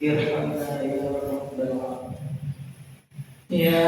irhamna ya rabbal alamin ya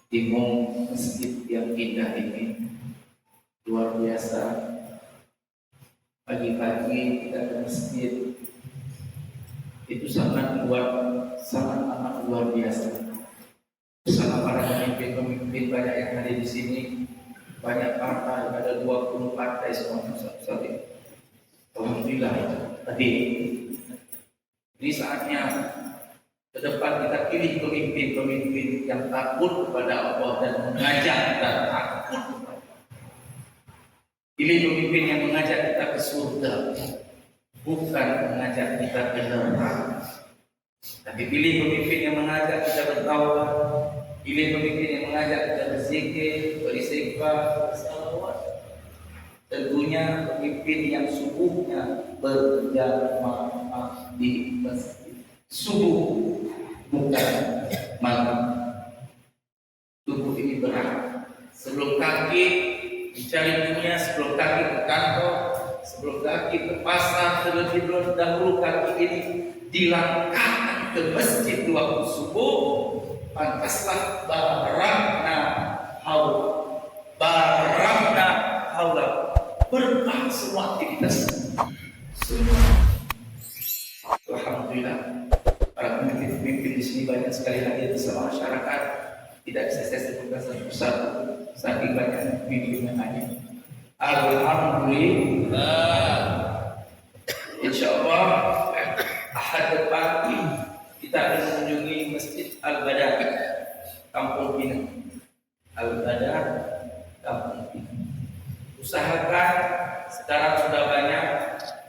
Bingung masjid yang indah ini luar biasa. Pagi-pagi kita ke masjid itu sangat amat luar biasa. Bersama para pemimpin banyak yang ada di sini, banyak partai, ada 20 partai semuanya saling. Alhamdulillah itu tadi. Ini saatnya ke depan kita kita pilih pemimpin-pemimpin yang takut kepada Allah dan mengajak kita takut. Pilih pemimpin yang mengajak kita ke surga, bukan mengajak kita ke neraka. Tapi pilih pemimpin yang mengajak kita bertaubat, pilih pemimpin yang mengajak kita berzikir, beristighfar, bersalawat. Tentunya pemimpin yang subuhnya berjamaah di masjid. Subuh, bukan malam. Tubuh ini berat. Sebelum kaki mencari dunia, sebelum kaki ke kantor, sebelum kaki ke pasar, terlebih dahulu kaki ini dilangkahkan ke masjid waktu subuh. Pantaslah barakna haula, berkah semua aktivitas semua. Alhamdulillah, para pemimpin di sini banyak sekali hadir bersama masyarakat. Tidak bisa saya sebutkan satu-satu, saking banyak pemimpin yang hadir. Alhamdulillah. Insyaallah Ahad depan kita akan mengunjungi Masjid Al-Badah, Kampung Pinang. Al-Badah, Kampung Pinang. Usahakan sekarang sudah banyak,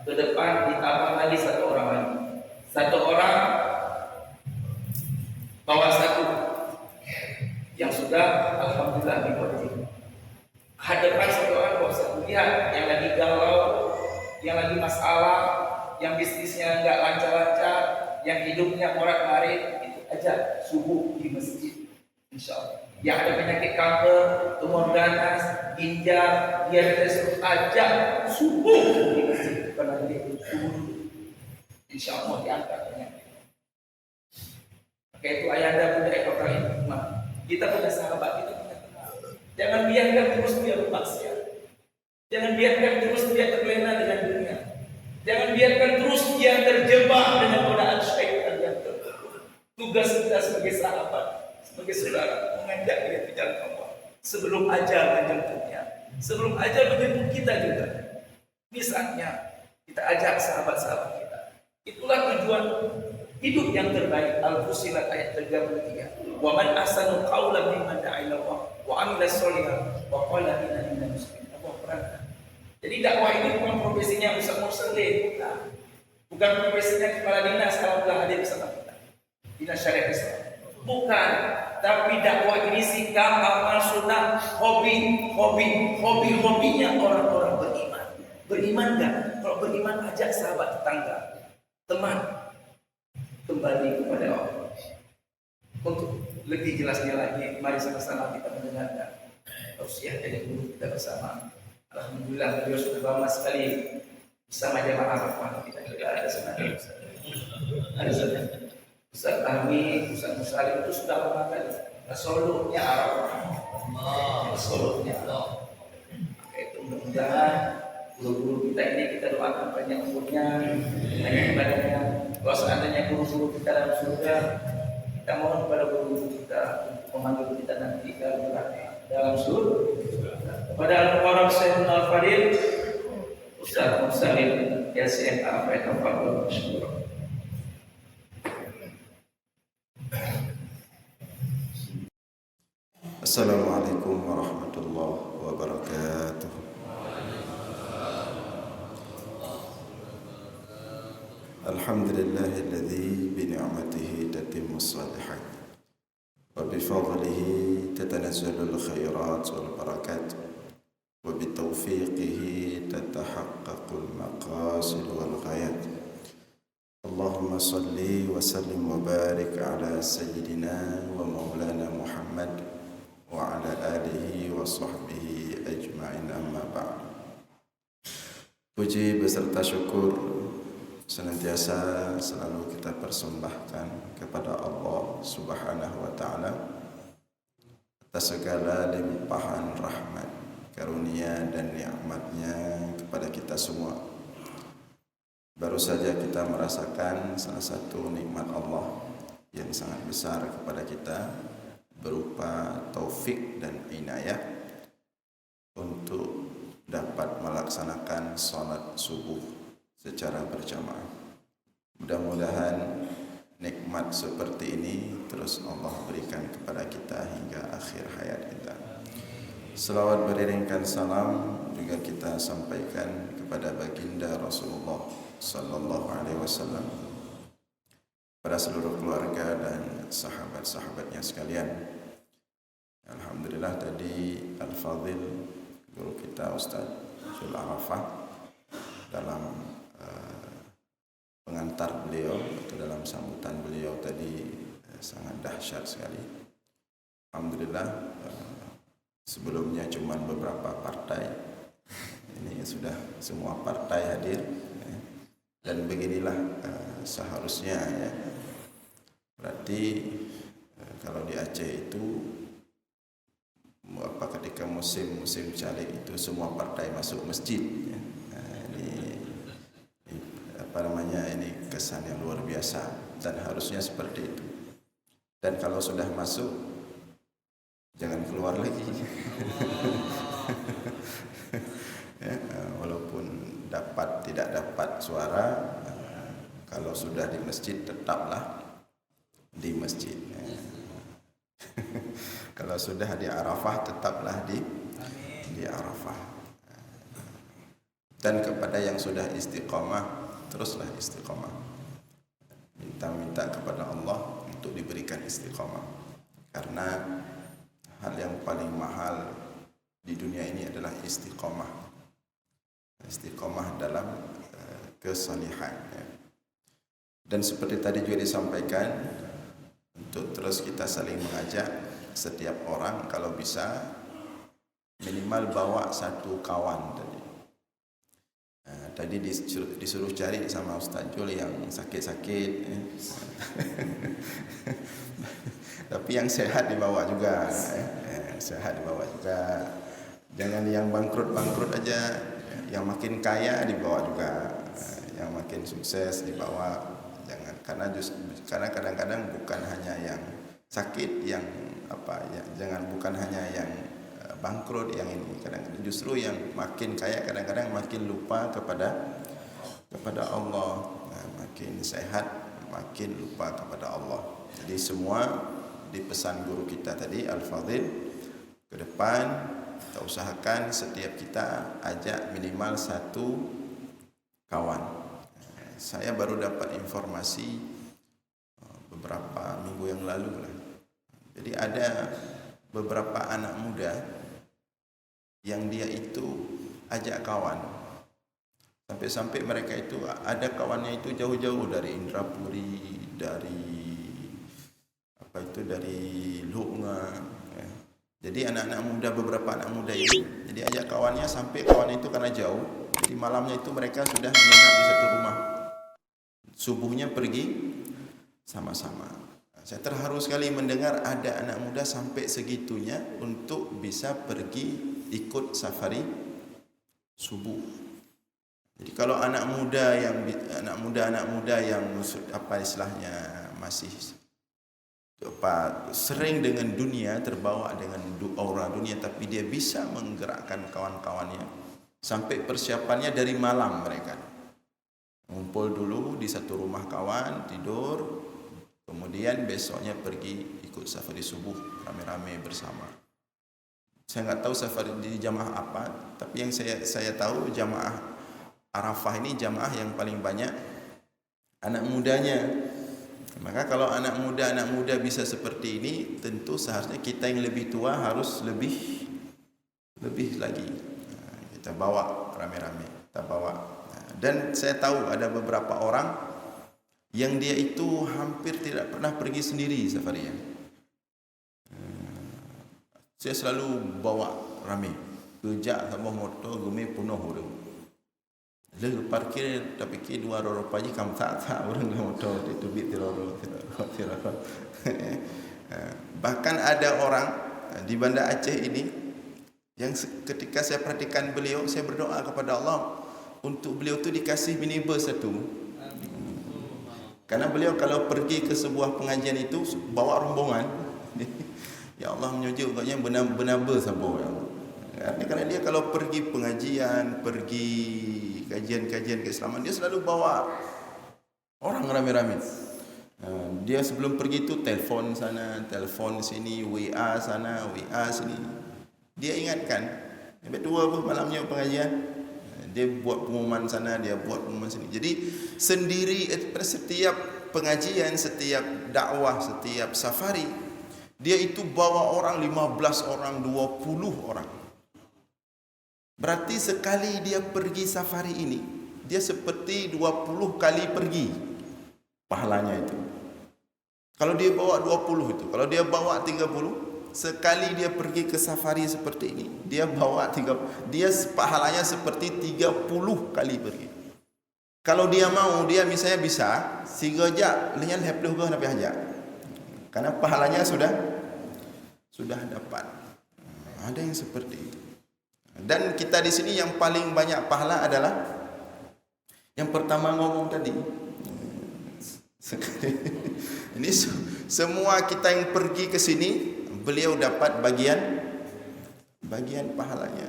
ke depan ditambah lagi satu orang lagi. Satu orang bawa satu yang sudah alhamdulillah dibuat. Hadapan satu orang bawa satu. Lihat yang lagi galau, yang lagi masalah, yang bisnisnya nggak lancar-lancar, yang hidupnya morat-marit, itu aja subuh di masjid. Insyaallah. Yang ada penyakit kanker, tumor ganas, ginjal, diabetes, ajak subuh di masjid. Bukan nanti subuh. Insyaallah diangkat penyakit. Maka itu ayahanda Bunda Eka Rahimah. Kita punya sahabat, kita punya teman. Jangan biarkan terus dia bermaksiat. Jangan biarkan terus dia terlena dengan dunia. Jangan biarkan terus dia terjebak dengan godaan syaitan yang terkutuk. Tugas kita sebagai sahabat, sebagai saudara, mengajak dia ke jalan Allah sebelum ajal menjemputnya, sebelum ajal menjemput kita juga. Misalnya kita ajak sahabat-sahabat kita. Itulah tujuan hidup yang terbaik. Al-Fussilat ayat 33. Wa man ahsanu qawlan mimman da'a ila Allah wa 'amila sholihan wa qala innani minal muslimin. Allah perhatikan. Jadi dakwah itu bukan profesinya Ustaz Mursalin, bukan profesinya kepala dinas kalau telah hadir bersama kita, dinas syariat Islam. Bukan, tapi dakwah ini sikap, amal, sunnah, hobinya orang-orang beriman. Beriman enggak? Kalau beriman ajak sahabat, tetangga, teman kembali kepada Allah. Untuk lebih jelasnya lagi, mari sama-sama kita mendengarkan tausiah dari guru kita bersama. Alhamdulillah beliau sudah lama sekali bersama jamaah Arafah. Kita juga ada sebenarnya. Ada saja. Ustaz Ahmi, Ustaz Musalim itu sudah lama kali. Rasulullah Arafah. Rasulullah Allah. Itu mudah-mudahan guru-guru kita ini kita doakan banyak umurnya, banyak ibadahnya. Kalau seandainya guru-guru kita dalam surga, kita mohon kepada guru-guru kita untuk memanggil kita nanti dalam surga. Kepada Al-Mukarram Sayyidina Al-Fadil Ustaz Musalim Yasin Al-Fatihah. Assalamualaikum warahmatullahi wabarakatuh. Alhamdulillahilladzi bi ni'matihi tatimmus shalihat wa bi fadlihi tatanazzalul khairat wal barakat wa bi taufiqihi tatahaqqaqul maqasid wal ghayat. Allahumma salli wa sallim wa barik ala sayyidina wa maulana Muhammad wa ala alihi wa sahbihi ajma'in, amma ba'd. Puji beserta syukur senantiasa selalu kita persembahkan kepada Allah Subhanahu wa ta'ala atas segala limpahan rahmat, karunia dan nikmatnya kepada kita semua. Baru saja kita merasakan salah satu nikmat Allah yang sangat besar kepada kita berupa taufik dan inayah untuk dapat melaksanakan sholat subuh secara berjamaah. Mudah-mudahan nikmat seperti ini terus terus Allah berikan kepada kita hingga akhir hayat kita. Selawat beriringkan salam juga kita sampaikan kepada baginda Rasulullah sallallahu alaihi wasallam, pada seluruh keluarga dan sahabat-sahabatnya sekalian. Alhamdulillah tadi Al-Fadhil guru kita Ustaz Zul Arafah dalam pengantar beliau atau dalam sambutan beliau tadi sangat dahsyat sekali. Alhamdulillah sebelumnya cuma beberapa partai, ini sudah semua partai hadir, dan beginilah seharusnya ya. Berarti kalau di Aceh itu ketika musim caleg itu semua partai masuk masjid ya. Ini kesan yang luar biasa dan harusnya seperti itu. Dan kalau sudah masuk jangan keluar lagi. Ya, walaupun tidak dapat suara, kalau sudah di masjid tetaplah di masjid. Kalau sudah di Arafah tetaplah di Arafah. Dan kepada yang sudah istiqamah, teruslah istiqamah. Minta kepada Allah untuk diberikan istiqamah. Karena hal yang paling mahal di dunia ini adalah istiqamah. Istiqamah dalam kesalihan. Dan seperti tadi juga disampaikan, untuk terus kita saling mengajak setiap orang kalau bisa minimal bawa satu kawan tadi. Tadi disuruh cari sama Ustaz Jul yang sakit-sakit, tapi yang sehat dibawa juga, sehat dibawa juga. Jangan yang bangkrut aja, yang makin kaya dibawa juga, yang makin sukses dibawa. Jangan, karena kadang-kadang bukan hanya yang sakit, yang jangan bukan hanya yang bangkrut yang ini, kadang-kadang justru yang makin kaya kadang-kadang makin lupa kepada Allah, makin sehat makin lupa kepada Allah. Jadi semua di pesan guru kita tadi Al-Fadhil, ke depan kita usahakan setiap kita ajak minimal satu kawan. Saya baru dapat informasi beberapa minggu yang lalu lah. Jadi ada beberapa anak muda yang dia itu ajak kawan, sampai-sampai mereka itu ada kawannya itu jauh-jauh dari Indrapuri, dari Lunga ya. Jadi anak-anak muda, beberapa anak muda itu jadi ajak kawannya, sampai kawannya itu karena jauh, jadi malamnya itu mereka sudah menginap di satu rumah, subuhnya pergi sama-sama. Saya terharu sekali mendengar ada anak muda sampai segitunya untuk bisa pergi ikut safari subuh. Jadi kalau anak muda yang istilahnya masih sering dengan dunia, terbawa dengan aura dunia, tapi dia bisa menggerakkan kawan-kawannya sampai persiapannya dari malam, mereka ngumpul dulu di satu rumah kawan, tidur, kemudian besoknya pergi ikut safari subuh rame-rame bersama. Saya enggak tahu safari di jamaah apa, tapi yang saya tahu jamaah Arafah ini jamaah yang paling banyak anak mudanya. Maka kalau anak muda bisa seperti ini, tentu seharusnya kita yang lebih tua harus lebih lagi. Kita bawa rame-rame, kita bawa. Dan saya tahu ada beberapa orang yang dia itu hampir tidak pernah pergi sendiri safarinya. Saya selalu bawa rame, kerja sama motor gumi penuh orang. Lalu parkir tapi ke dua orang aja kamu tak orang motor itu bit teror. Bahkan ada orang di Banda Aceh ini yang ketika saya perhatikan beliau, saya berdoa kepada Allah untuk beliau tu dikasih minibus satu. Karena beliau kalau pergi ke sebuah pengajian itu bawa rombongan. Ya Allah menyujuk katanya benar-benar bersabur. Karena dia kalau pergi pengajian, pergi kajian-kajian keislaman, dia selalu bawa orang rame-rame. Dia sebelum pergi tu telefon sana, telefon sini, WA sana, WA sini. Dia ingatkan, habis dua apa malamnya pengajian, dia buat pengumuman sana, dia buat pengumuman sini. Jadi sendiri pada setiap pengajian, setiap dakwah, setiap safari, dia itu bawa orang 15 orang, 20 orang. Berarti sekali dia pergi safari ini, dia seperti 20 kali pergi pahalanya itu. Kalau dia bawa 20 itu, kalau dia bawa 30, sekali dia pergi ke safari seperti ini, dia bawa 30, dia pahalanya seperti 30 kali pergi. Kalau dia mau, dia misalnya bisa 3 jam lenyan hepluh ke nabi haja. Karena pahalanya sudah dapat. Ada yang seperti itu. Dan kita di sini yang paling banyak pahala adalah yang pertama ngomong tadi. Ini semua kita yang pergi ke sini, beliau dapat bagian pahalanya.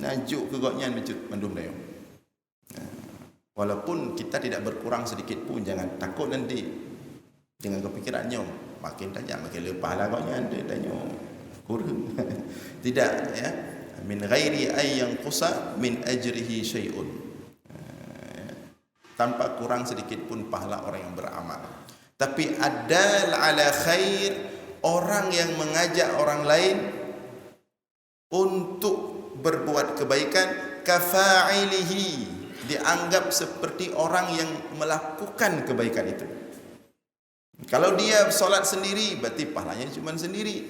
Najuk ke goknya mendum dayo. Walaupun kita tidak berkurang sedikit pun, jangan takut nanti. Jangan kepikirannya makin banyak makin lebih pahala goknya tanya kurang. Tidak ya. Min ghairi ay yanqusa min ajrihi syai'un. Tanpa kurang sedikit pun pahala orang yang beramal. Tapi adal ala khair, orang yang mengajak orang lain untuk berbuat kebaikan, kafa'ilihi, dianggap seperti orang yang melakukan kebaikan itu. Kalau dia solat sendiri, berarti pahalanya cuma sendiri.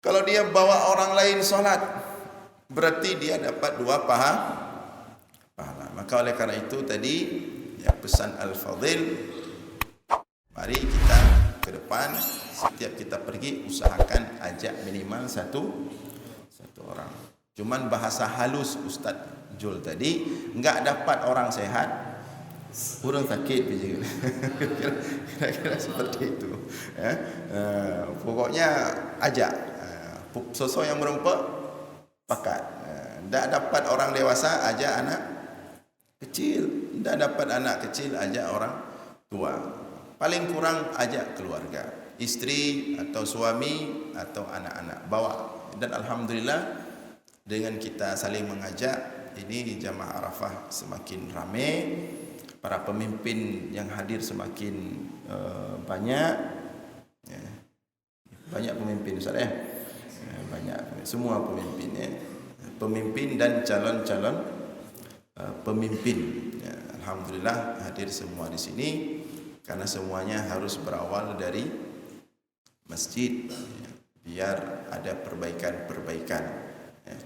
Kalau dia bawa orang lain solat, berarti dia dapat 2 pahala. Maka oleh karena itu tadi ya, pesan Al-Fadhil, mari kita ke depan setiap kita pergi usahakan ajak minimal satu orang. Cuman bahasa halus Ustaz Jul tadi, enggak dapat orang sehat, orang sakit biji. Kira-kira seperti itu. Ya. Pokoknya ajak. Sosok yang merompak pakat. Enggak dapat orang dewasa, ajak anak kecil. Tidak dapat anak kecil, ajak orang tua. Paling kurang ajak keluarga, istri atau suami atau anak-anak bawa. Dan alhamdulillah dengan kita saling mengajak, ini jamaah Arafah semakin ramai, para pemimpin yang hadir semakin banyak. Ya. Banyak pemimpin Ustaz ya. Banyak semua pemimpin ya. Pemimpin dan calon-calon pemimpin. Ya, alhamdulillah hadir semua di sini karena semuanya harus berawal dari masjid ya, biar ada perbaikan-perbaikan. Ya.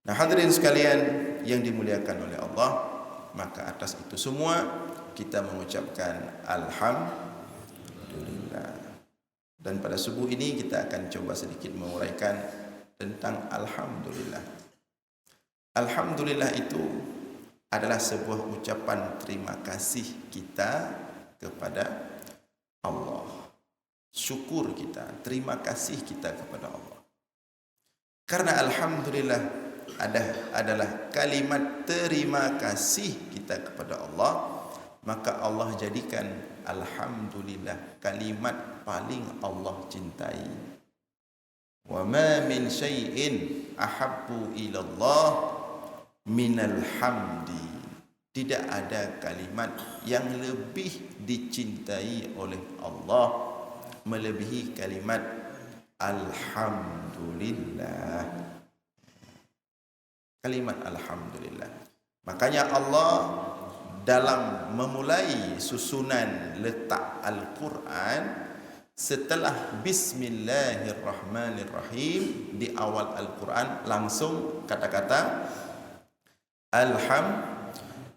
Nah, hadirin sekalian yang dimuliakan oleh Allah, maka atas itu semua kita mengucapkan alhamdulillah. Dan pada subuh ini kita akan coba sedikit menguraikan tentang alhamdulillah. Alhamdulillah itu adalah sebuah ucapan terima kasih kita kepada Allah. Syukur kita, terima kasih kita kepada Allah. Karena alhamdulillah adalah kalimat terima kasih kita kepada Allah, maka Allah jadikan alhamdulillah kalimat paling Allah cintai. Wa ma min syai'in ahabbu ila Allah minal hamdi. Tidak ada kalimat yang lebih dicintai oleh Allah melebihi kalimat alhamdulillah. Kalimat alhamdulillah. Makanya Allah dalam memulai susunan letak Al-Quran, setelah Bismillahirrahmanirrahim di awal Al-Quran langsung kata-kata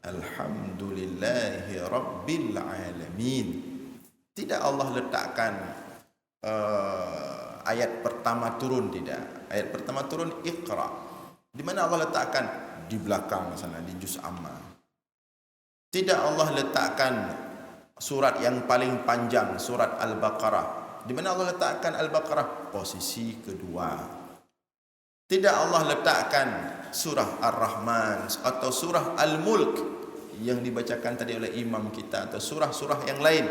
Alhamdulillahi Rabbil Alamin. Tidak Allah letakkan ayat pertama turun, tidak. Ayat pertama turun Iqra. Di mana Allah letakkan? Di belakang sana, di juz amma. Tidak Allah letakkan surat yang paling panjang, surat Al-Baqarah. Di mana Allah letakkan Al-Baqarah? Posisi kedua. Tidak Allah letakkan surah Ar-Rahman atau surah Al-Mulk yang dibacakan tadi oleh imam kita atau surah-surah yang lain.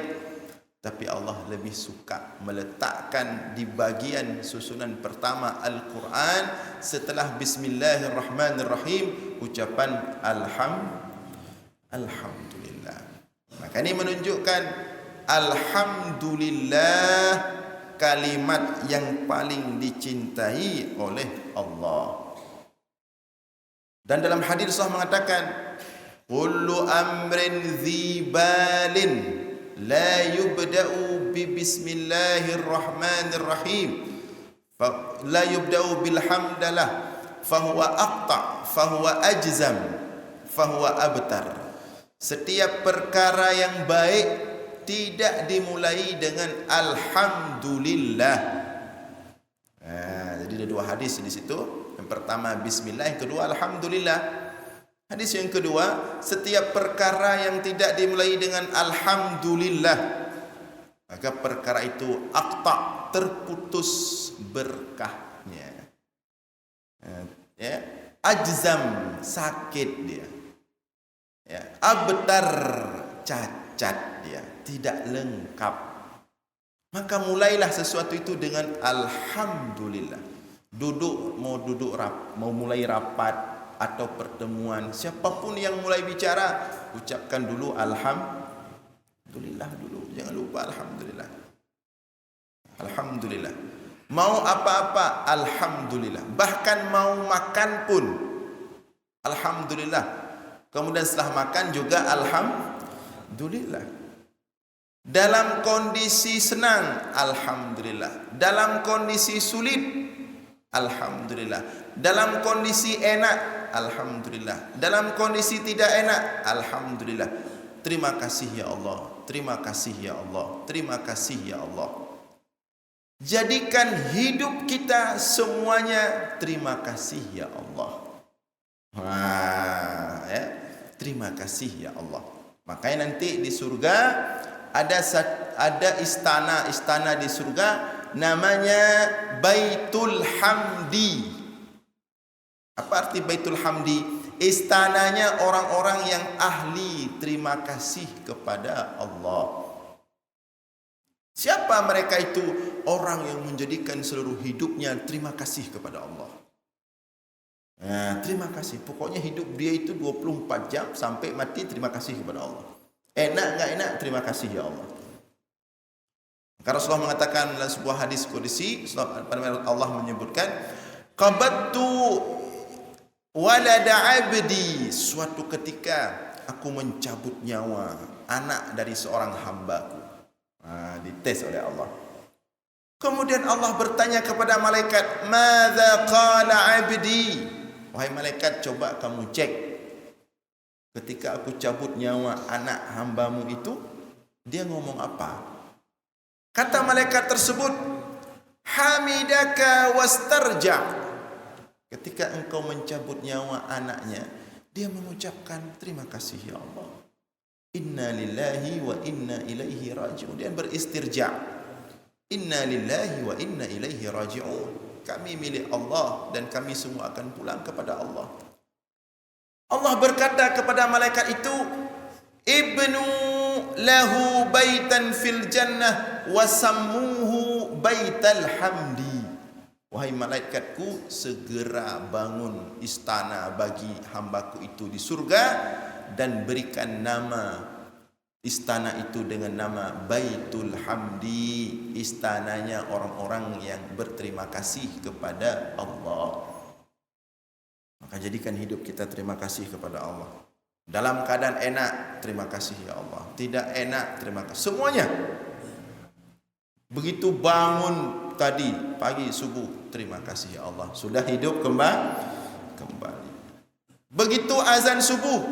Tapi Allah lebih suka meletakkan di bagian susunan pertama Al-Quran setelah Bismillahirrahmanirrahim ucapan Alhamdulillah. Maka ini menunjukkan Alhamdulillah kalimat yang paling dicintai oleh Allah. Dan dalam hadis sahih mengatakan kullu amrin dzibalin la yubda'u bi bismillahirrahmanirrahim la yubda'u bilhamdalah fahuwa aqta fahuwa ajzam fahuwa abtar. Setiap perkara yang baik tidak dimulai dengan alhamdulillah. Jadi ada dua hadis di situ. Yang pertama bismillah, yang kedua alhamdulillah. Hadis yang kedua, setiap perkara yang tidak dimulai dengan alhamdulillah, maka perkara itu aqta, terputus berkahnya. Ya, ajzam, sakit dia. Ya, abtar, cacat dia, tidak lengkap. Maka mulailah sesuatu itu dengan alhamdulillah. Mau mulai rapat atau pertemuan, siapapun yang mulai bicara, ucapkan dulu alhamdulillah dulu. Jangan lupa alhamdulillah. Alhamdulillah. Mau apa-apa alhamdulillah. Bahkan mau makan pun alhamdulillah. Kemudian setelah makan juga alhamdulillah. Dalam kondisi senang alhamdulillah. Dalam kondisi sulit alhamdulillah. Dalam kondisi enak alhamdulillah. Dalam kondisi tidak enak alhamdulillah. Terima kasih ya Allah. Terima kasih ya Allah. Terima kasih ya Allah. Jadikan hidup kita semuanya terima kasih ya Allah. Ya. Terima kasih ya Allah. Makanya nanti di surga ada istana di surga namanya Baitul Hamdi. Apa arti Baitul Hamdi? Istananya orang-orang yang ahli terima kasih kepada Allah. Siapa mereka itu? Orang yang menjadikan seluruh hidupnya terima kasih kepada Allah. Terima kasih. Pokoknya hidup dia itu 24 jam sampai mati terima kasih kepada Allah. Enak enggak enak, terima kasih ya Allah. Karena Rasulullah mengatakan dalam sebuah hadis qudsi, Allah menyebutkan, qabattu walada abdi, suatu ketika aku mencabut nyawa anak dari seorang hambaku. Dites oleh Allah. Kemudian Allah bertanya kepada malaikat, madza qala abdi? Wahai malaikat, coba kamu cek, ketika aku cabut nyawa anak hambamu itu, dia ngomong apa? Kata malaikat tersebut, hamidaka wastarja. Ketika engkau mencabut nyawa anaknya, dia mengucapkan terima kasih ya Allah. Inna lillahi wa inna ilaihi raji'un. Dia beristirja. Inna lillahi wa inna ilaihi raji'un. Kami milik Allah dan kami semua akan pulang kepada Allah. Allah berkata kepada malaikat itu, ibnu lahu baitan fil jannah wa sammuhu baital hamdi. Wahai malaikatku, segera bangun istana bagi hambaku itu di surga dan berikan nama istana itu dengan nama Baitul Hamdi, istananya orang-orang yang berterima kasih kepada Allah. Maka jadikan hidup kita terima kasih kepada Allah. Dalam keadaan enak, terima kasih ya Allah. Tidak enak, terima kasih. Semuanya. Begitu bangun tadi, pagi, subuh, terima kasih ya Allah. Sudah hidup kembali. Begitu azan subuh,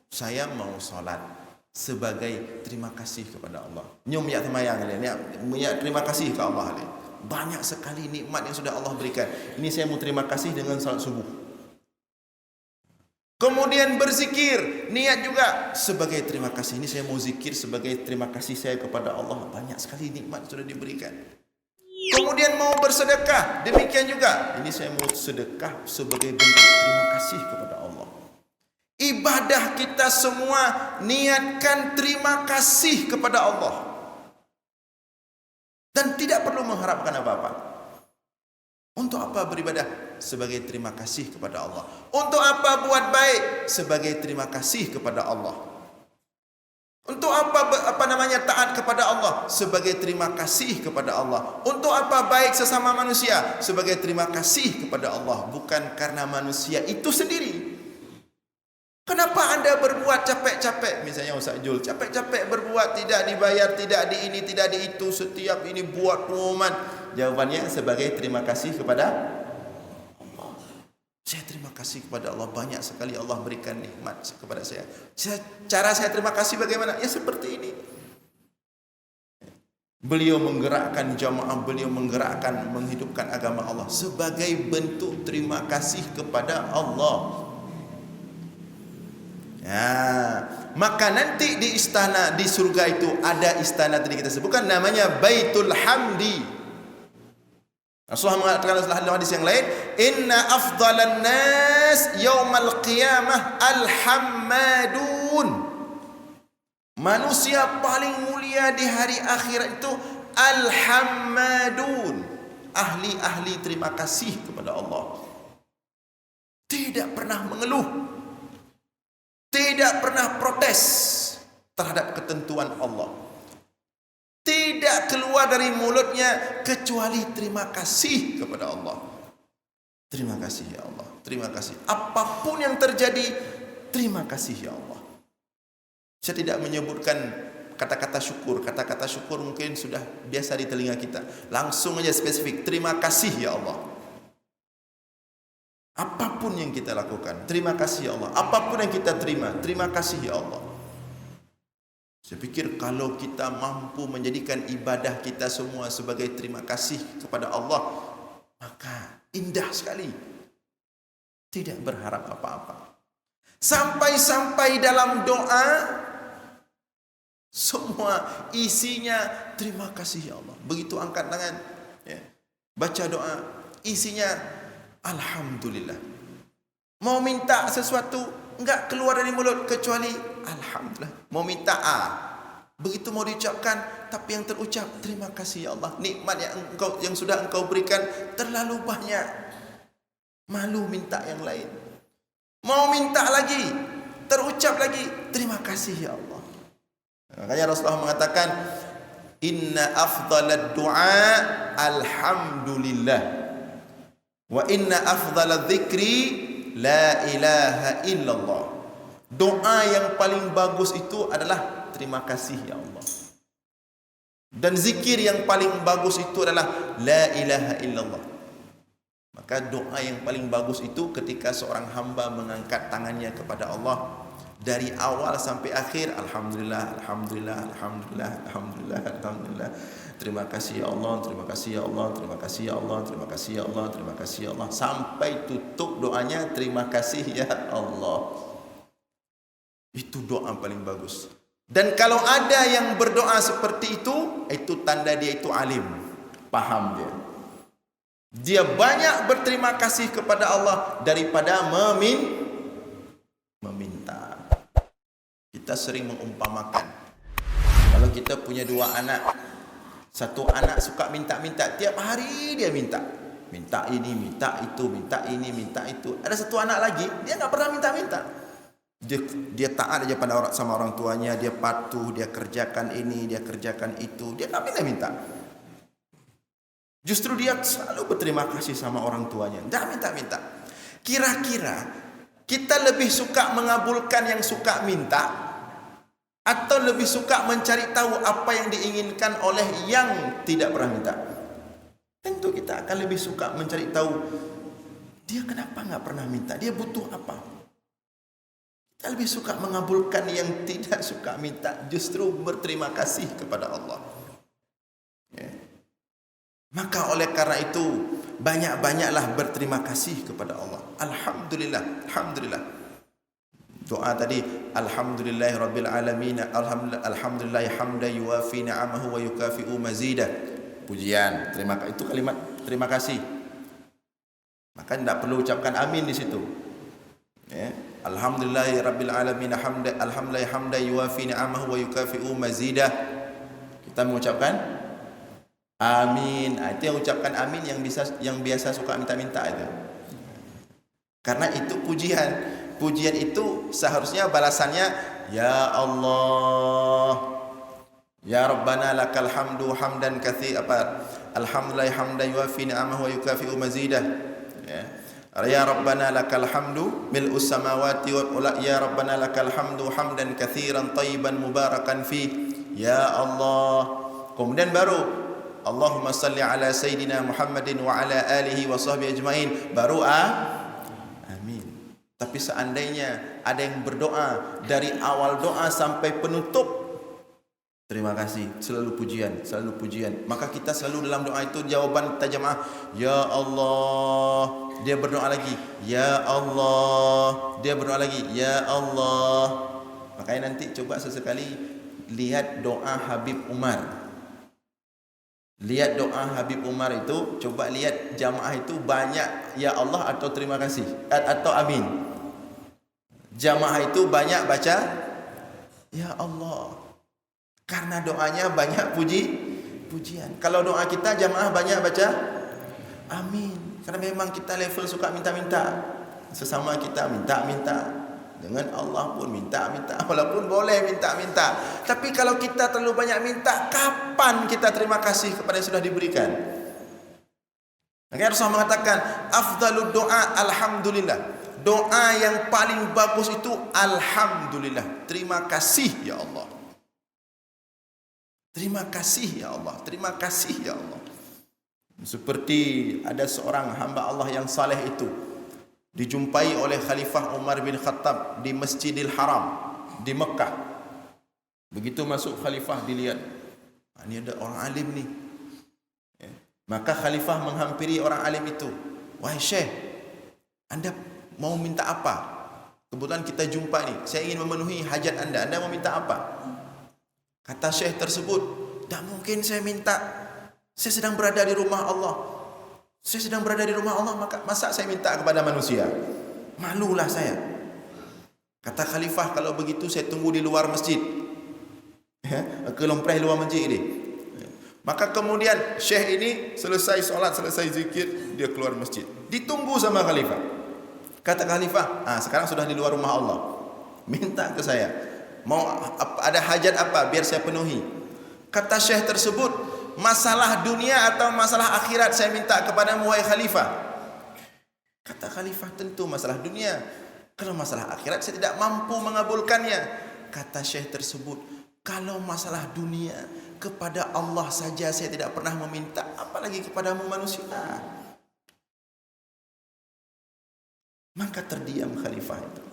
saya mau sholat sebagai terima kasih kepada Allah. Nyum ya temayang ya, terima kasih ke Allah. Banyak sekali nikmat yang sudah Allah berikan. Ini saya mau terima kasih dengan salat subuh. Kemudian berzikir, niat juga sebagai terima kasih. Ini saya mau zikir sebagai terima kasih saya kepada Allah. Banyak sekali nikmat sudah diberikan. Kemudian mau bersedekah, demikian juga. Ini saya mau sedekah sebagai bentuk terima kasih kepada Allah. Ibadah kita semua niatkan terima kasih kepada Allah. Dan tidak perlu mengharapkan apa-apa. Untuk apa beribadah? Sebagai terima kasih kepada Allah. Untuk apa buat baik? Sebagai terima kasih kepada Allah. Untuk apa taat kepada Allah? Sebagai terima kasih kepada Allah. Untuk apa baik sesama manusia? Sebagai terima kasih kepada Allah. Bukan karena manusia itu sendiri. Kenapa anda berbuat capek-capek? Misalnya Ustaz Jul, capek-capek berbuat, tidak dibayar, tidak di ini, tidak di itu, setiap ini buat pengumuman. Jawabannya sebagai terima kasih kepada Allah. Saya terima kasih kepada Allah, banyak sekali Allah berikan nikmat kepada saya. Cara saya terima kasih bagaimana? Ya seperti ini. Beliau menggerakkan jamaah, beliau menggerakkan, menghidupkan agama Allah sebagai bentuk terima kasih kepada Allah. Ya, maka nanti di istana di surga itu ada istana tadi kita sebutkan namanya Baitul Hamdi. Rasulullah mengatakan dalam hadis yang lain, "Inna afdalan nas yaumal qiyamah al-hammadun." Manusia paling mulia di hari akhirat itu al-hammadun, ahli-ahli terima kasih kepada Allah. Tidak pernah mengeluh, tidak pernah protes terhadap ketentuan Allah. Tidak keluar dari mulutnya kecuali terima kasih kepada Allah. Terima kasih ya Allah, terima kasih. Apapun yang terjadi, terima kasih ya Allah. Saya tidak menyebutkan kata-kata syukur. Kata-kata syukur mungkin sudah biasa di telinga kita. Langsung aja spesifik, terima kasih ya Allah. Apapun yang kita lakukan, terima kasih ya Allah. Apapun yang kita terima, terima kasih ya Allah. Saya pikir kalau kita mampu menjadikan ibadah kita semua sebagai terima kasih kepada Allah, maka indah sekali. Tidak berharap apa-apa. Sampai-sampai dalam doa, semua isinya terima kasih ya Allah. Begitu angkat tangan, ya, baca doa, isinya alhamdulillah. Mau minta sesuatu, enggak keluar dari mulut kecuali alhamdulillah. Mau minta begitu mau diucapkan, tapi yang terucap terima kasih ya Allah. Nikmat yang sudah engkau berikan terlalu banyak. Malu minta yang lain. Mau minta lagi, terucap lagi terima kasih ya Allah. Makanya Rasulullah mengatakan, inna afdalad du'a alhamdulillah. Wa inna afdalal dzikri la ilaha illallah. Doa yang paling bagus itu adalah terima kasih ya Allah. Dan zikir yang paling bagus itu adalah la ilaha illallah. Maka doa yang paling bagus itu ketika seorang hamba mengangkat tangannya kepada Allah dari awal sampai akhir, alhamdulillah, alhamdulillah, alhamdulillah, alhamdulillah, alhamdulillah. Terima kasih ya Allah, terima kasih ya Allah, terima kasih ya Allah, terima kasih ya Allah, terima kasih ya Allah. Sampai tutup doanya, terima kasih ya Allah. Itu doa paling bagus. Dan kalau ada yang berdoa seperti itu tanda dia itu alim, paham dia. Dia banyak berterima kasih kepada Allah daripada meminta. Kita sering mengumpamakan, kalau kita punya dua anak, satu anak suka minta-minta, tiap hari dia minta ini, minta itu, minta ini, minta itu. Ada satu anak lagi, dia nggak pernah minta-minta. Dia taat aja pada sama orang tuanya, dia patuh, dia kerjakan ini, dia kerjakan itu, dia nggak minta-minta. Justru dia selalu berterima kasih sama orang tuanya, nggak minta-minta. Kira-kira kita lebih suka mengabulkan yang suka minta, atau lebih suka mencari tahu apa yang diinginkan oleh yang tidak pernah minta? Tentu kita akan lebih suka mencari tahu dia kenapa nggak pernah minta, dia butuh apa. Kita lebih suka mengabulkan yang tidak suka minta, justru berterima kasih kepada Allah. Ya. Maka oleh karena itu banyak-banyaklah berterima kasih kepada Allah. Alhamdulillah, alhamdulillah. Doa tadi, alhamdulillahirabbil alamin, alhamdulillah hamdan yuwafi ni'amahu wa yukafi'u mazidah. Pujian, itu kalimat terima kasih. Maka tidak perlu ucapkan amin di situ. Ya. Alhamdulillahi rabbil alamin alhamdulillahi hamdan yuwafi ni'amahu wa yukafi'u mazidah. Kita mengucapkan amin. Itu yang ucapkan amin yang biasa suka minta-minta itu. Karena itu pujian. Pujian itu seharusnya balasannya ya Allah. Ya Rabbana lakal hamdu hamdan alhamdulillah hamdan yuwafi ni'amahu wa yukafi'u mazidah. Ya Rabbana lakal hamdu mil'us samawati wal ya Rabbana lakal hamdu hamdan katsiran tayyiban mubarakan fi. Ya Allah. Kemudian baru Allahumma salli ala sayyidina Muhammadin wa ala alihi wa sahbihi ajmain. Baru amin. Tapi seandainya ada yang berdoa dari awal doa sampai penutup, terima kasih, selalu pujian, maka kita selalu dalam doa itu jawaban kita jemaah, ya Allah. Dia berdoa lagi, ya Allah. Dia berdoa lagi, ya Allah. Makanya nanti coba sesekali lihat doa Habib Umar. Lihat doa Habib Umar itu, coba lihat jamaah itu banyak ya Allah atau terima kasih atau amin. Jamaah itu banyak baca ya Allah. Karena doanya banyak pujian. Kalau doa kita jamaah banyak baca amin. Karena memang kita level suka minta-minta. Sesama kita minta-minta. Dengan Allah pun minta-minta. Walaupun boleh minta-minta. Tapi kalau kita terlalu banyak minta, kapan kita terima kasih kepada yang sudah diberikan? Maka Rasulullah mengatakan, afdalud doa alhamdulillah. Doa yang paling bagus itu alhamdulillah. Terima kasih ya Allah. Terima kasih ya Allah. Terima kasih ya Allah. Seperti ada seorang hamba Allah yang saleh itu dijumpai oleh Khalifah Umar bin Khattab di Masjidil Haram di Mekah. Begitu masuk Khalifah dilihat, ini ada orang alim nih. Maka Khalifah menghampiri orang alim itu. Wahai Syekh, Anda mau minta apa? Kebetulan kita jumpa nih. Saya ingin memenuhi hajat Anda. Anda mau minta apa? Kata Syekh tersebut, tak mungkin saya minta. Saya sedang berada di rumah Allah. Saya sedang berada di rumah Allah, masa saya minta kepada manusia? Malulah saya. Kata Khalifah, kalau begitu saya tunggu di luar masjid. Kelompreh luar masjid ini. Maka kemudian Syekh ini selesai solat, selesai zikir, dia keluar masjid. Ditunggu sama Khalifah. Kata Khalifah, sekarang sudah di luar rumah Allah. Minta ke saya. Mau ada hajat apa biar saya penuhi? Kata Syekh tersebut, masalah dunia atau masalah akhirat saya minta kepadamu wahai Khalifah. Kata Khalifah, tentu masalah dunia. Kalau masalah akhirat saya tidak mampu mengabulkannya. Kata Syekh tersebut, kalau masalah dunia kepada Allah saja saya tidak pernah meminta, apalagi kepadamu manusia. Maka terdiam Khalifah itu.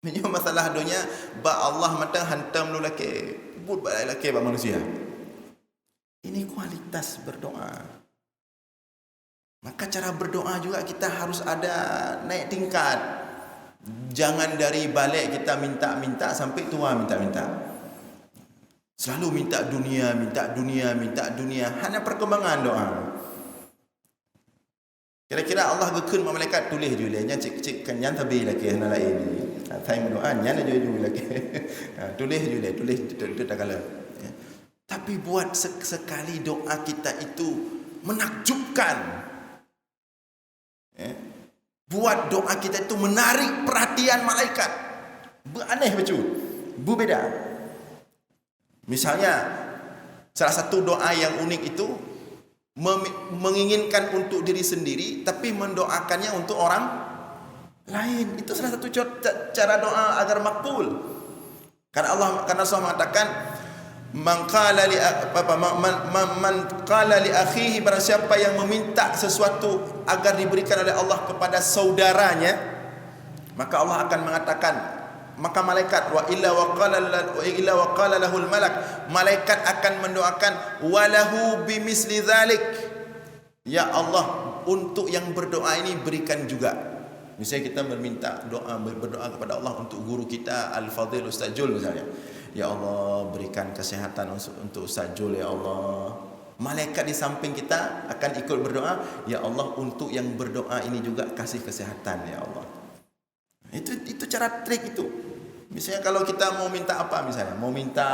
Menyo masalah dunia ba Allah matang hantam lu laki, but balai laki ba manusia. Ini kualitas berdoa. Maka cara berdoa juga kita harus ada naik tingkat. Jangan dari balik kita minta-minta sampai tua minta-minta. Selalu minta dunia, minta dunia, minta dunia. Hanya perkembangan doa. Kira-kira Allah gekun malaikat tulis je nya cik kan nyan tabi laki hana lain. Thai mendoa nyan je laki. Tulis je tulis tak kala. Tapi buat sekali doa kita itu menakjubkan. Buat doa kita itu menarik perhatian malaikat. Aneh betul. Berbeza. Misalnya salah satu doa yang unik itu menginginkan untuk diri sendiri tapi mendoakannya untuk orang lain. Itu salah satu cara doa agar makbul. Karena Rasul mengatakan man qala li akhihi, barang siapa yang meminta sesuatu agar diberikan oleh Allah kepada saudaranya, maka Allah akan mengatakan, maka malaikat wa illa wa qala lahul malak, malaikat akan mendoakan walahu bimisli dzalik, ya Allah, untuk yang berdoa ini berikan juga. Misalnya kita berdoa kepada Allah untuk guru kita Al-Fadhil Ustaz Jul misalnya, ya Allah berikan kesehatan untuk Ustaz Jul ya Allah. Malaikat di samping kita akan ikut berdoa, ya Allah untuk yang berdoa ini juga kasih kesehatan ya Allah. Itu cara trik itu. Misalnya kalau kita mau minta apa, misalnya mau minta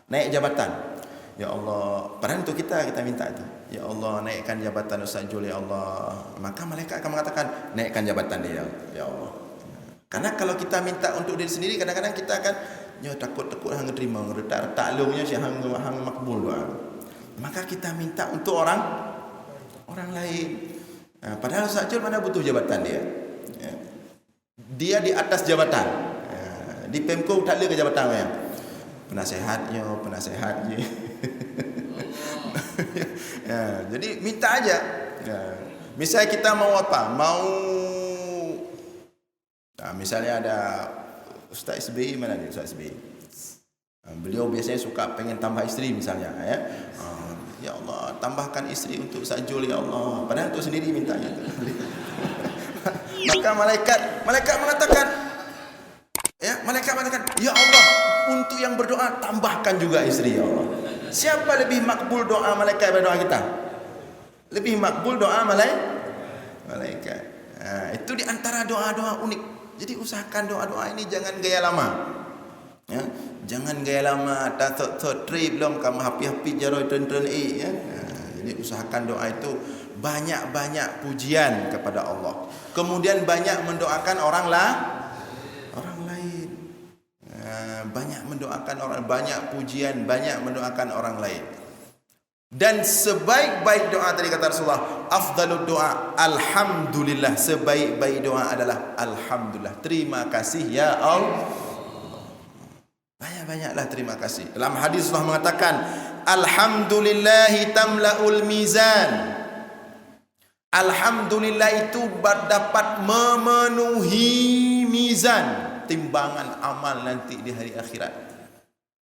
naik jabatan, ya Allah, padahal itu kita minta itu, ya Allah naikkan jabatan Ustaz Jul, ya Allah, maka malaikat akan mengatakan naikkan jabatan dia, ya Allah. Karena kalau kita minta untuk diri sendiri, kadang-kadang kita akan takut hang terima, retak lungnya si hang makbul doa. Maka kita minta untuk orang lain. Padahal Ustaz Jul mana butuh jabatan dia. Dia di atas jabatan. Di Pemko tak ada ke jabatan yang penasehatnya. Jadi minta aja. Misalnya kita mau apa? Misalnya ada Ustaz SBY, mana dia Ustaz SBY? Beliau biasanya suka pengen tambah isteri misalnya, ya. Ya Allah, tambahkan isteri untuk Ustaz Jul, ya Allah. Padahal itu sendiri mintanya. Maka malaikat mengatakan, ya Allah, untuk yang berdoa tambahkan juga istri, ya Allah. Siapa lebih makbul doa malaikat daripada doa kita? Lebih makbul doa malaikat. Itu di antara doa-doa unik. Jadi usahakan doa-doa ini jangan gaya lama. Ya, jangan gaya lama, tak trip belum kamu happy jaroi tren ya. Jadi usahakan doa itu banyak pujian kepada Allah. Kemudian banyak mendoakan orang lain. Banyak mendoakan orang, banyak pujian, banyak mendoakan orang lain. Dan sebaik-baik doa tadi kata Rasulullah, afdalud doa alhamdulillah. Sebaik-baik doa adalah alhamdulillah. Terima kasih ya Allah. Banyak-banyaklah terima kasih. Dalam hadis Rasulullah mengatakan, alhamdulillahi tamla'ul mizan. Alhamdulillah itu dapat memenuhi mizan, timbangan amal nanti di hari akhirat.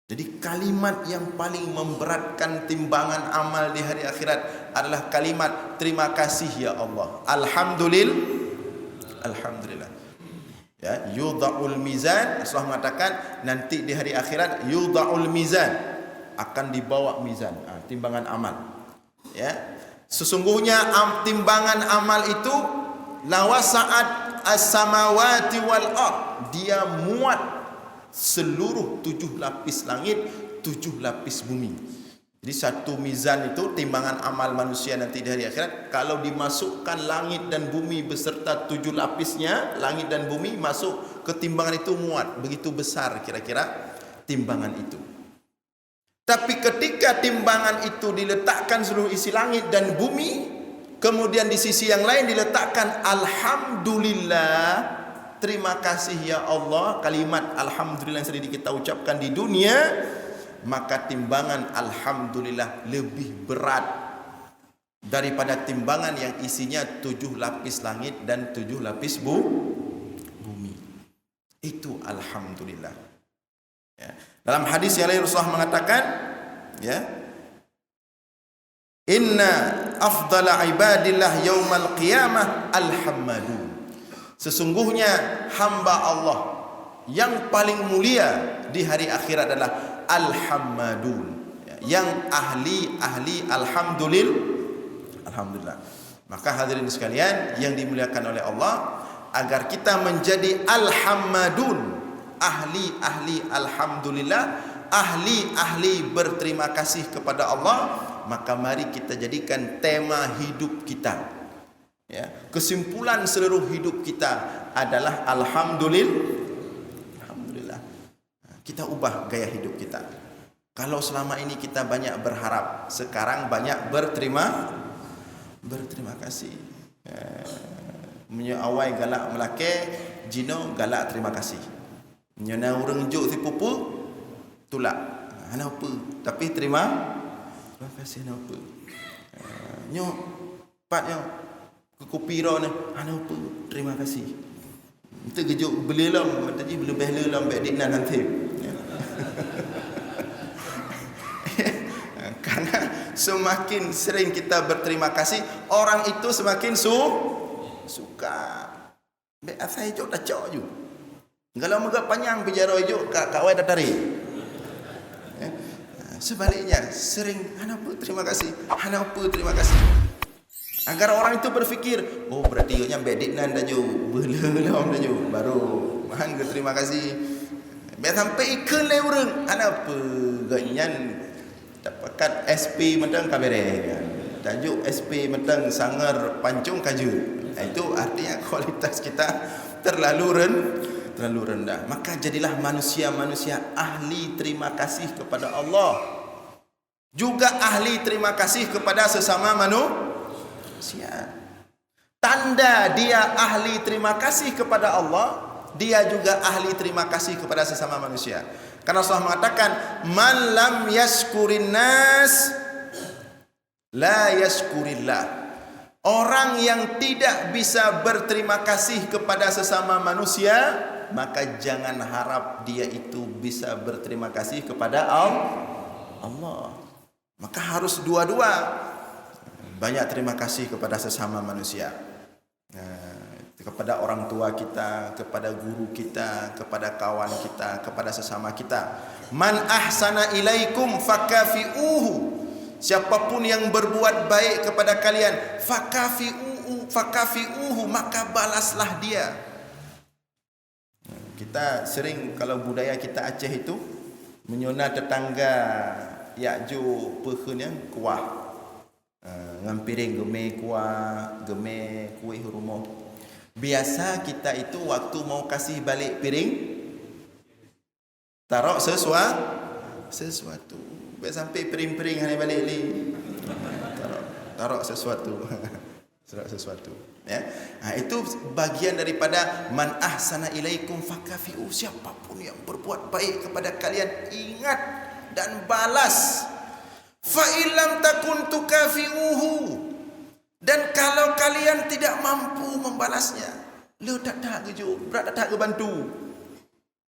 Jadi kalimat yang paling memberatkan timbangan amal di hari akhirat adalah kalimat terima kasih ya Allah. Alhamdulillah. Ya, yudha'ul mizan. Rasulullah mengatakan nanti di hari akhirat yudha'ul mizan, akan dibawa mizan, timbangan amal. Ya. Sesungguhnya timbangan amal itu lawasa'at as-samawati wal ard, dia muat seluruh 7 lapis langit, 7 lapis bumi. Jadi satu mizan itu timbangan amal manusia nanti di hari akhirat, kalau dimasukkan langit dan bumi beserta 7 lapisnya, langit dan bumi masuk ke timbangan itu muat, begitu besar kira-kira timbangan itu. Tapi ketika timbangan itu diletakkan seluruh isi langit dan bumi, kemudian di sisi yang lain diletakkan alhamdulillah, terima kasih ya Allah, kalimat alhamdulillah yang sering kita ucapkan di dunia, maka timbangan alhamdulillah lebih berat daripada timbangan yang isinya 7 lapis langit dan 7 lapis bumi. Itu alhamdulillah. Ya. Dalam hadis yang lain Rasulullah mengatakan, ya, inna afdala ibadillah yaumal qiyamah alhammadun. Sesungguhnya hamba Allah yang paling mulia di hari akhirat adalah alhammadun, yang ahli alhamdulillah. Maka hadirin sekalian yang dimuliakan oleh Allah, agar kita menjadi alhammadun, ahli alhamdulillah, ahli berterima kasih kepada Allah, maka mari kita jadikan tema hidup kita. Ya, kesimpulan seluruh hidup kita adalah alhamdulillah. Kita ubah gaya hidup kita. Kalau selama ini kita banyak berharap, sekarang banyak berterima kasih. Menyawai galak melake, jino galak terima kasih. Nyana orang juk si pupu tulak ana apa, tapi terima kasih ana apa. Nyo patnya ke kopi ro ni ana apa, terima kasih. Itu gejuk belilam tadi lebih lelam baik dinan nanti. Karena semakin sering kita berterima kasih, orang itu semakin suka. Baik asai jok dah cok ju. Kalau megak panjang bicara hijau, kawai dah tarik. Sebaliknya, sering, hana apa terima kasih, hana apa terima kasih. Agar orang itu berfikir, oh berarti nya bedit nan dah jo, belelam dah jo, baru mahan ke terima kasih. Biar sampai ikun le urang, ana apa ganyan dapatkan SP mentang kabere. Tajuk SP mentang sangar pancung kaju. Itu artinya kualitas kita terlalu rendah. Maka jadilah manusia-manusia ahli terima kasih kepada Allah, juga ahli terima kasih kepada sesama manusia. Tanda dia ahli terima kasih kepada Allah, dia juga ahli terima kasih kepada sesama manusia. Karena Allah mengatakan, man lam yashkurin nas la yashkurillah. Orang yang tidak bisa berterima kasih kepada sesama manusia, maka jangan harap dia itu bisa berterima kasih kepada Allah. Maka harus dua-dua. Banyak terima kasih kepada sesama manusia, kepada orang tua kita, kepada guru kita, kepada kawan kita, kepada sesama kita. Man ahsana ilaikum fakafi'uhu. Siapapun yang berbuat baik kepada kalian, fakafi'uhu, maka balaslah dia. Kita sering, kalau budaya kita Aceh itu, menyona tetangga yakju pehun yang kuah, ngampiring geme kuah, geme kuih rumah. Biasa kita itu waktu mau kasih balik piring, taruh sesuatu. Biar sampai piring-piring hanya balik ni. Taruh sesuatu. Sesuatu. Ya. Itu bagian daripada man ahsana ilaikum fakafi'u. Siapapun yang berbuat baik kepada kalian, ingat dan balas. Fa illam takun tukafi'uhu. Dan kalau kalian tidak mampu membalasnya, lu tak keju, berat tak bantu.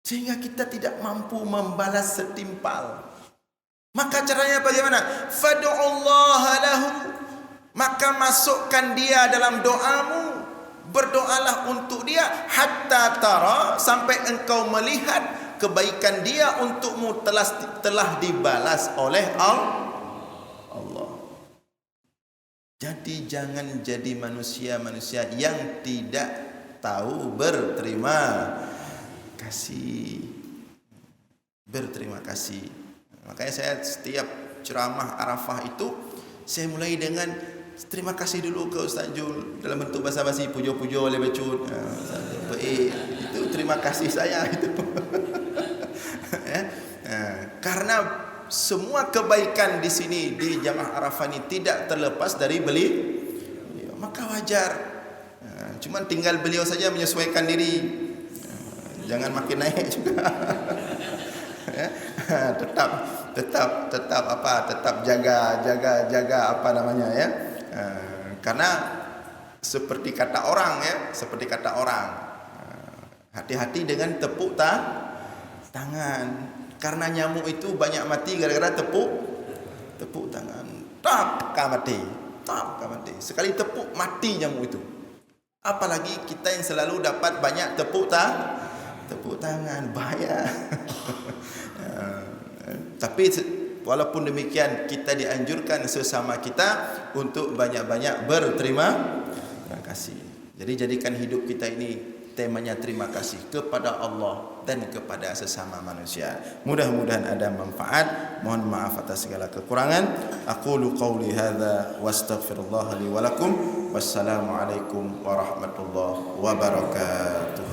Sehingga kita tidak mampu membalas setimpal. Maka caranya bagaimana? Fad'ullaha lahu. Maka masukkan dia dalam doamu. Berdoalah untuk dia hatta tara, sampai engkau melihat kebaikan dia untukmu telah dibalas oleh Allah. Jadi jangan jadi manusia-manusia yang tidak tahu berterima kasih. Berterima kasih. Makanya saya setiap ceramah Arafah itu, saya mulai dengan terima kasih dulu ke Ustaz Jul, dalam bentuk basa-basi, pujo-pujo oleh becut. Itu terima kasih saya itu. Karena semua kebaikan di sini di Jamaah Arafah ini tidak terlepas dari beliau, maka wajar. Cuma tinggal beliau saja menyesuaikan diri, jangan makin naik juga. tetap jaga apa namanya ya. Karena seperti kata orang, hati-hati dengan tepuk tangan. Karena nyamuk itu banyak mati gara-gara tepuk tangan. Tak mati. Sekali tepuk mati nyamuk itu. Apalagi kita yang selalu dapat banyak tepuk tangan, bahaya. Tapi walaupun demikian, kita dianjurkan sesama kita untuk banyak-banyak berterima kasih. Jadi jadikan hidup kita ini temanya terima kasih kepada Allah dan kepada sesama manusia. Mudah-mudahan ada manfaat. Mohon maaf atas segala kekurangan. Aqulu qauli hadza wastaghfirullah li wa lakum. Wassalamualaikum warahmatullahi wabarakatuh.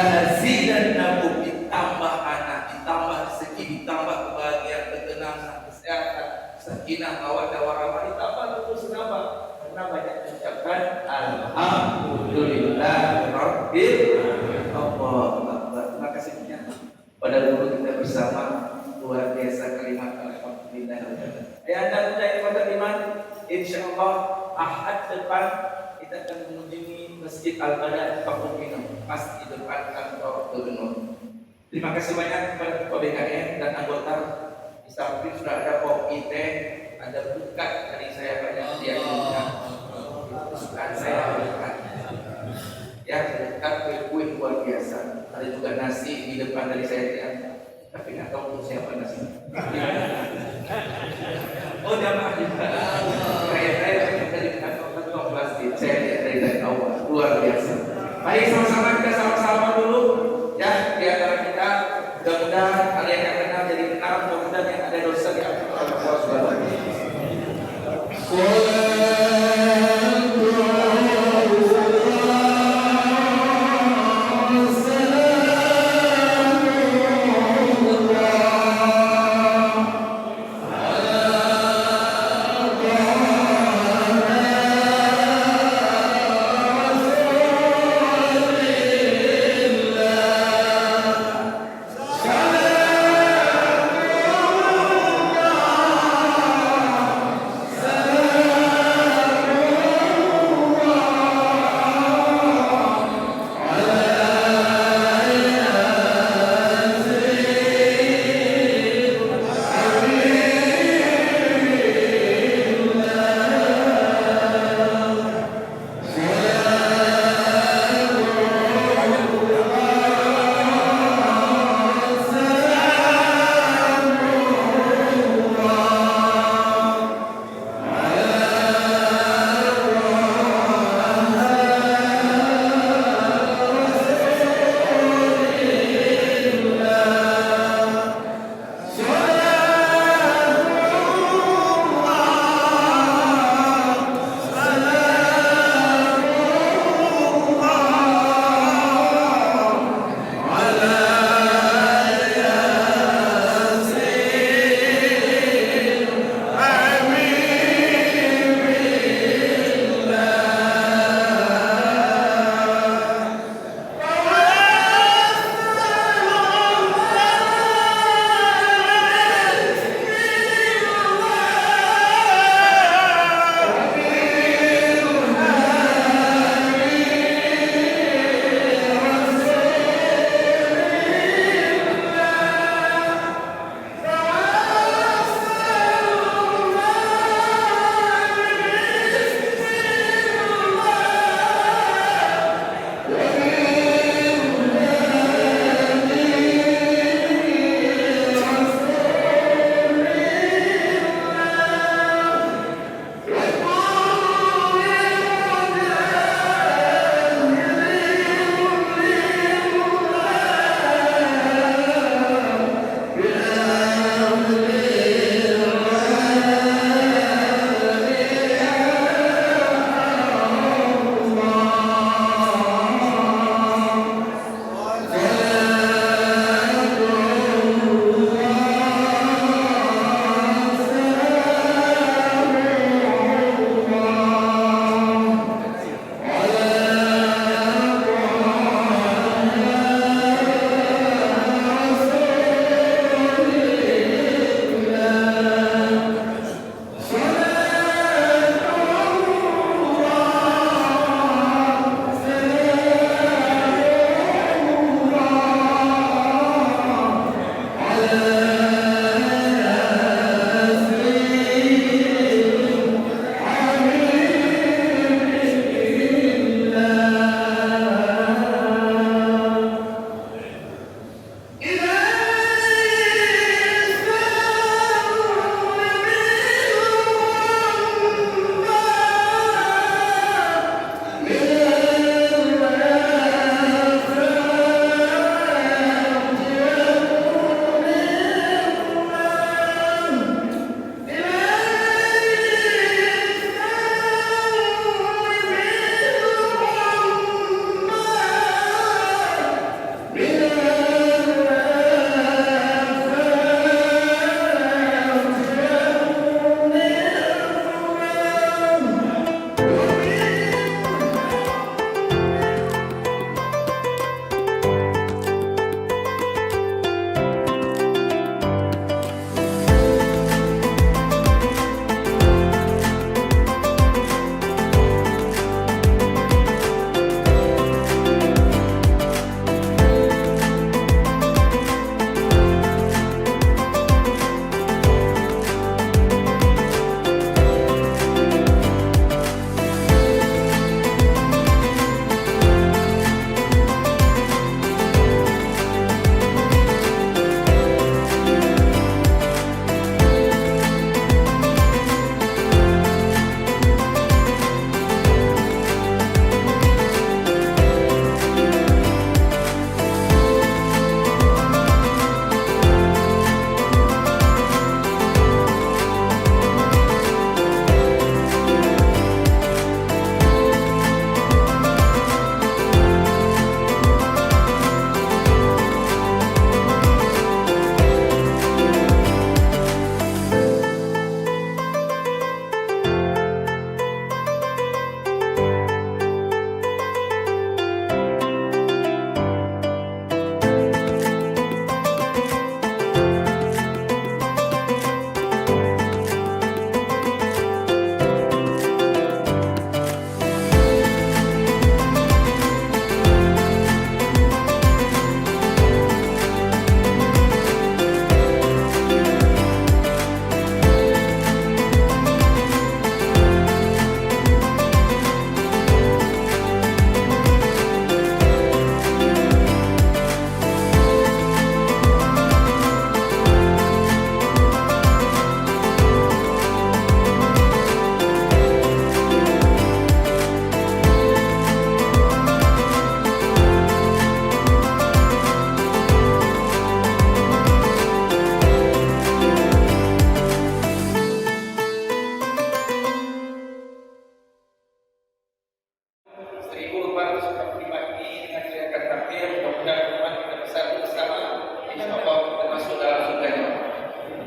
lazidannakum, ditambah anak, ditambah rezeki, ditambah kebahagiaan, ketenangan, kesehatan, sakinah, mawaddah warahmah, ditambah terus. Kenapa? Karena banyak mengucapkan alhamdulillah rabbil alamin. Terima kasih banyak pada guru kita bersama, luar biasa kalimat alhamdulillah. Ayah anda muda ikhwatal iman, insyaallah Ahad depan kita akan mengunjungi Masjid Al-Badan Kampung Minang, pas di depan kantor gubernur. Terima kasih banyak kepada Ketua BKN dan anggota. Di samping sudah ada kopi, teh, ada bukat dari saya banyak dianjurkan. Kesukaan saya bukan. Ya, dekat kue luar biasa. Ada juga nasi di depan dari saya ya. Tapi nggak tahu untuk siapa nasi. Oh, jamaah juga. Saya dari kantong plastik. Saya lihat dari awal luar biasa. Baik, sama-sama kita sama-sama dulu ya di antara kita. Mudah-mudahan kalian yang kenal jadi kenal, mudah-mudahan yang ada dosa diampuni oleh Allah Subhanahu wa taala.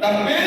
Takbir.